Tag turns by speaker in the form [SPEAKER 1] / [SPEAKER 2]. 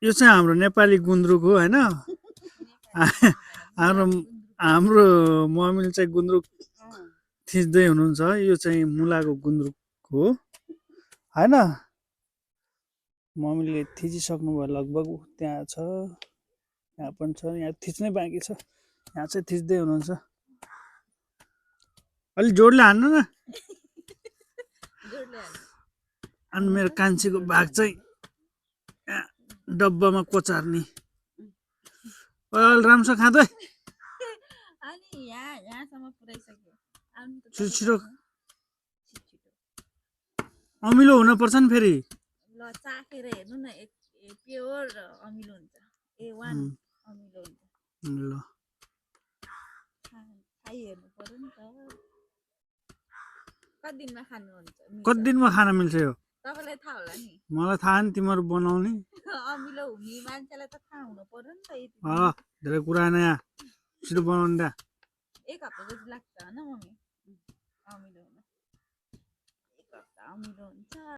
[SPEAKER 1] यो चाहिँ हाम्रो नेपाली गुन्द्रुक हो हैन हाम्रो हाम्रो मम्मीले चाहिँ गुन्द्रुक थिच्दै हुनुहुन्छ यो चाहिँ मुलाको गुन्द्रुक हो हैन मम्मीले थिचिसक्नु भयो लगभग त्यहाँ छ यहाँ पनि छ यहाँ थिच्नै बाँकी छ यहाँ चाहिँ थिच्दै हुनुहुन्छ अलि जोडले हान्नु न अनि मेरो कान्छीको भाग चाहिँ डब्बामा कोचार्ने राम्रोसँग खाँदै छिटो अमिलो हुनुपर्छ नि फेरि
[SPEAKER 2] ल चाखेर हेर्नु न प्योर अमिलो हुन्छ A1 अमिलो हुन्छ
[SPEAKER 1] ल
[SPEAKER 2] खाइ हेर्नु पर्यो नि त कति दिनमा खानुहुन्छ
[SPEAKER 1] कति दिनमा खान मिल्छ यो
[SPEAKER 2] तपाईलाई थाहा होला नि
[SPEAKER 1] मलाई थाहा नि तिमीहरू बनाउने
[SPEAKER 2] अमिलो हुने मान्छेलाई त थाहा हुनु पर्यो नि त
[SPEAKER 1] धेरै कुरा नै छिटो बनाउनु दा
[SPEAKER 2] 1 हप्ता जति लाग्छ होइन मम्मी अमिलो हुन 1 हप्ता अमिलो हुन्छ